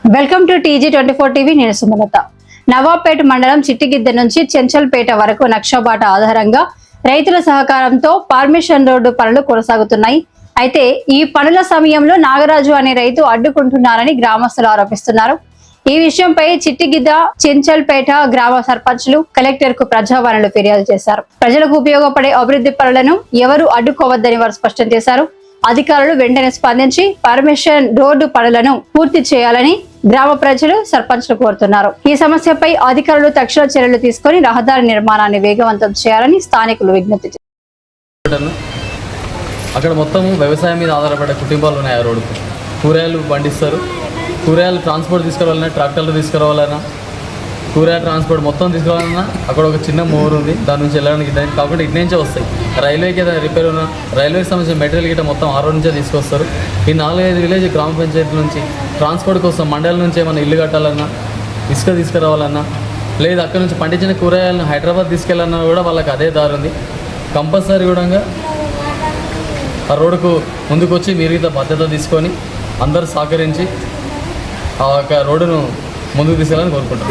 Welcome to TG24 TV. నేను సుమలత. నవాబ్పేట మండలం చిట్టిగిద్ద నుంచి చెంచల్పేట వరకు నక్షబాట ఆధారంగా రైతుల సహకారంతో పర్మిషన్ రోడ్డు పనులు కొనసాగుతున్నాయి. అయితే ఈ పనుల సమయంలో నాగరాజు అనే రైతు అడ్డుకుంటున్నారని గ్రామస్తులు ఆరోపిస్తున్నారు. ఈ విషయంపై చిట్టిగిద్ద చెంచల్పేట గ్రామ సర్పంచ్లు కలెక్టర్ కు ప్రజావాణిలో ఫిర్యాదు చేశారు. ప్రజలకు ఉపయోగపడే అభివృద్ధి పనులను ఎవరు అడ్డుకోవద్దని వారు స్పష్టం చేశారు. అధికారులు వెంటనే స్పందించి పర్మిషన్ రోడ్డు పనులను పూర్తి చేయాలని గ్రామ ప్రజలు సర్పంచ్లు కోరుతున్నారు. ఈ సమస్యపై అధికారులు తక్షణ చర్యలు తీసుకుని రహదారి నిర్మాణాన్ని వేగవంతం చేయాలని స్థానికులు విజ్ఞప్తి చేశారు. అక్కడ మొత్తం వ్యవసాయం మీద ఆధారపడే కుటుంబాలు ఉన్నాయి. ఆ రోడ్డుకు కూరగాయలు పండిస్తారు. కూరగాయలు ట్రాన్స్పోర్ట్ తీసుకురావాలన్నా, ట్రాక్టర్లు తీసుకురావాలన్నా, కూరగాయల ట్రాన్స్పోర్ట్ మొత్తం తీసుకురావాలన్నా అక్కడ ఒక చిన్న మోరు ఉంది. దాని నుంచి వెళ్ళడానికి దానికి కాకుండా ఇటు నుంచే వస్తాయి. రైల్వేకి ఏదైనా రిపేర్ ఉన్నా రైల్వేకి సంబంధించిన మెటీరియల్ గిట్ట మొత్తం ఆ రోడ్ నుంచే తీసుకొస్తారు. ఈ 4-5 విలేజ్ గ్రామ పంచాయతీల నుంచి ట్రాన్స్పోర్ట్ కోసం మండలం నుంచి ఏమైనా ఇల్లు కట్టాలన్నా, ఇసుక తీసుకురావాలన్నా, లేదు అక్కడ నుంచి పండించిన కూరగాయలను హైదరాబాద్ తీసుకెళ్ళాలన్నా కూడా వాళ్ళకి అదే దారి ఉంది. కంపల్సరీ కూడా ఆ రోడ్డుకు ముందుకు వచ్చి మీరు ఇంత బాధ్యత తీసుకొని అందరూ సహకరించి ఆ యొక్క రోడ్డును ముందుకు తీసుకెళ్ళాలని కోరుకుంటాం.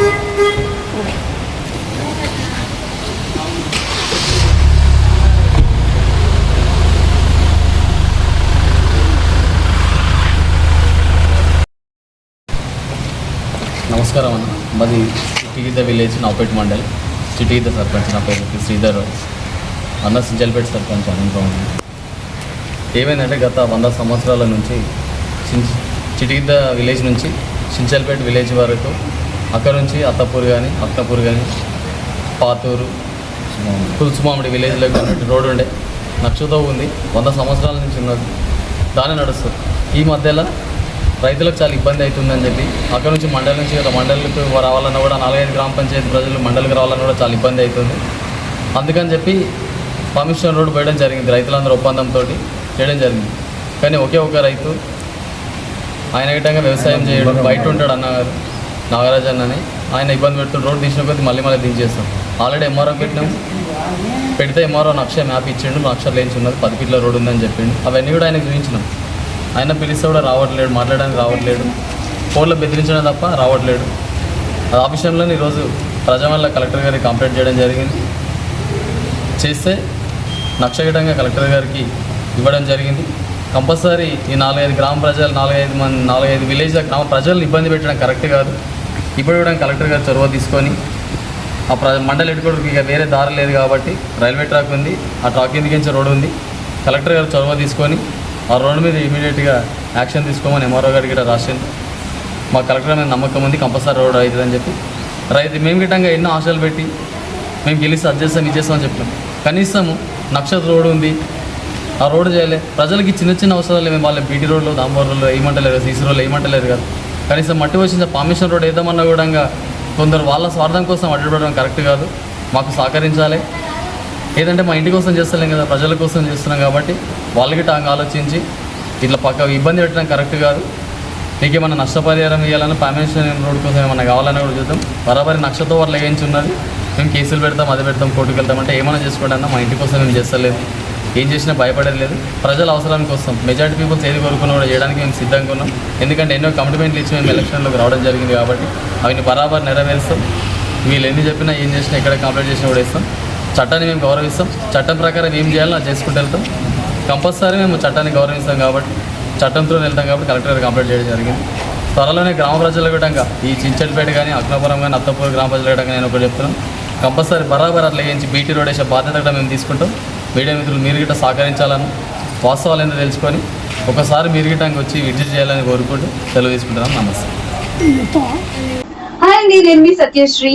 నమస్కారం అన్న. మాది చిట్టిగిద్ద విలేజ్, నవాబ్పేట మండల్, చిట్టిగిద్ద సర్పంచ్. నా పేరు శ్రీధర్ అన్న, చెంచల్పేట సర్పంచ్ అనుకో. ఏమైందంటే గత 100 సంవత్సరాల నుంచి చిట్టిగిద్ద విలేజ్ నుంచి చెంచల్పేట విలేజ్ వరకు, అక్కడ నుంచి అత్తపూర్ కానీ, అక్నపూర్ కానీ, పాతూరు, పులుసుమామిడి విలేజ్లోకి అన్నట్టు రోడ్డు ఉండే నక్షతో ఉంది. 100 సంవత్సరాల నుంచి ఉన్నది, దానే నడుస్తుంది. ఈ మధ్యలో రైతులకు చాలా ఇబ్బంది అవుతుందని చెప్పి అక్కడ నుంచి మండలి నుంచి మండలికి రావాలన్నా కూడా 4-5 గ్రామ పంచాయతీ ప్రజలు మండలికి రావాలన్నా కూడా చాలా ఇబ్బంది అవుతుంది. అందుకని చెప్పి పర్మిషన్ రోడ్డు వేయడం జరిగింది. రైతులందరూ ఒప్పందంతో చేయడం జరిగింది. కానీ ఒకే ఒక రైతు ఆయన గిట్టంగా వ్యవసాయం చేయడం బయట ఉంటాడు అన్నగారు, నాగరాజు అన్నని. ఆయన ఇబ్బంది పెడుతుంది. రోడ్డు తీసిన కొద్ది మళ్ళీ దించేస్తాం. ఆల్రెడీ ఎంఆర్ఓ పెట్టినాము. పెడితే ఎంఆర్ఓ నక్ష మ్యాప్ ఇచ్చిండు. నక్ష లేచి ఉన్నది, 10 ఫీట్ల రోడ్డు ఉందని చెప్పిండు. అవన్నీ కూడా ఆయనకు చూపించినాం. ఆయన పిలిస్తే కూడా రావట్లేడు, మాట్లాడడానికి రావట్లేడు, ఫోన్లో బెదిరించడం తప్ప రావట్లేడు. ఆ విషయంలో ఈరోజు ప్రజావాణిలో కలెక్టర్ గారికి కంప్లైంట్ చేయడం జరిగింది. చేస్తే నక్షగిటంగా కలెక్టర్ గారికి ఇవ్వడం జరిగింది. కంపల్సరీ ఈ 4-5 గ్రామ ప్రజలు, 4-5 విలేజ్ గ్రామ ప్రజలను ఇబ్బంది పెట్టడం కరెక్ట్ కాదు. ఇప్పుడు కూడా కలెక్టర్ గారు చొరవ తీసుకొని ఆ మండలి ఎడుకోవడానికి ఇక వేరే దారి లేదు కాబట్టి రైల్వే ట్రాక్ ఉంది, ఆ ట్రాక్ కిందికించే రోడ్డు ఉంది. కలెక్టర్ గారు చొరవ తీసుకొని ఆ రోడ్డు మీద ఇమీడియట్గా యాక్షన్ తీసుకోమని ఎంఆర్ఓ గారికి కూడా రాసింది. మా కలెక్టర్ మీద నమ్మకం ఉంది, కంపల్సరీ రోడ్డు అవుతుందని చెప్పి. మేము గిట్టంగా ఎన్నో ఆశలు పెట్టి మేము గెలిస్తే అది చేస్తాం, ఇది చేస్తామని చెప్తాం. కనీసము నక్షత్ర రోడ్డు ఉంది, ఆ రోడ్డు చేయలే. ప్రజలకి చిన్న అవసరాలు మేము వాళ్ళ బీటీ రోడ్లు, దాంబర్ రోడ్లు వేయమంటలేదు, సీసీ రోడ్లు వేయమంటలేదు కదా. కనీసం మట్టి వచ్చిన పర్మిషన్ రోడ్ వేద్దామన్నా కూడా కొందరు వాళ్ళ స్వార్థం కోసం అడ్డుపడడం కరెక్ట్ కాదు. మాకు సహకరించాలి. ఏదంటే మా ఇంటి కోసం చేస్తలేం కదా, ప్రజల కోసం చేస్తున్నాం కాబట్టి వాళ్ళకి టాంగ్ ఆలోచించి ఇట్లా పక్క ఇబ్బంది పెట్టడం కరెక్ట్ కాదు. మీకు ఏమైనా నష్టపరిహారం ఇవ్వాలన్నా, పర్మిషన్ రోడ్ కోసం ఏమైనా కావాలన్నా కూడా చూద్దాం. బరాబరి నక్షతో వాళ్ళు వేయించి ఉన్నది. మేము కేసులు పెడతాం, అది పెడతాం, కోర్టుకు వెళ్తామంటే ఏమైనా చేసుకోండి అన్న. మా ఇంటి కోసం మేము చేస్తలేదు, ఏం చేసినా భయపడేది లేదు. ప్రజల అవసరానికి వస్తాం. మెజారిటీ పీపుల్స్ ఏది కోరుకున్నా కూడా చేయడానికి మేము సిద్ధంగా ఉన్నాం. ఎందుకంటే ఎన్నో కమిట్మెంట్లు ఇచ్చి మేము ఎలక్షన్లోకి రావడం జరిగింది కాబట్టి అవిని బరాబర్ నెరవేరుస్తాం. వీళ్ళు ఎన్ని చెప్పినా, ఏం చేసినా, ఎక్కడ కంప్లైంట్ చేసినా కూడా ఇస్తాం. చట్టాన్ని మేము గౌరవిస్తాం. చట్టం ప్రకారం ఏం చేయాలో అది చేసుకుంటూ వెళ్తాం. కంపల్సరీ మేము చట్టాన్ని గౌరవిస్తాం కాబట్టి, చట్టంతో వెళ్తాం కాబట్టి కలెక్టర్ గారు కంప్లైంట్ చేయడం జరిగింది. త్వరలోనే గ్రామ ప్రజల విధంగా ఈ చెంచల్పేట కానీ, అక్నాపురం కానీ, అత్తపూర్ గ్రామ ప్రజల విధంగా నేను ఒకటి చెప్తున్నాను. కంపల్సరీ బరాబర్ అట్లా వేయించి బీటీ రోడ్ వేసే బాధ్యత కూడా మేము తీసుకుంటాం. మీడియా మిత్రులు మీరు గిట్ట సహకరించాలని, వాస్తవాలు ఏంటో తెలుసుకొని ఒకసారి మీరు గిట్టంగా వచ్చి విజిట్ చేయాలని కోరుకుంటూ సెలవు తీసుకుంటున్నాను. నమస్తే. హాయ్ అండి, నేను మీ Satyasri.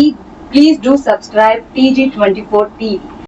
Please do subscribe TG24 TV.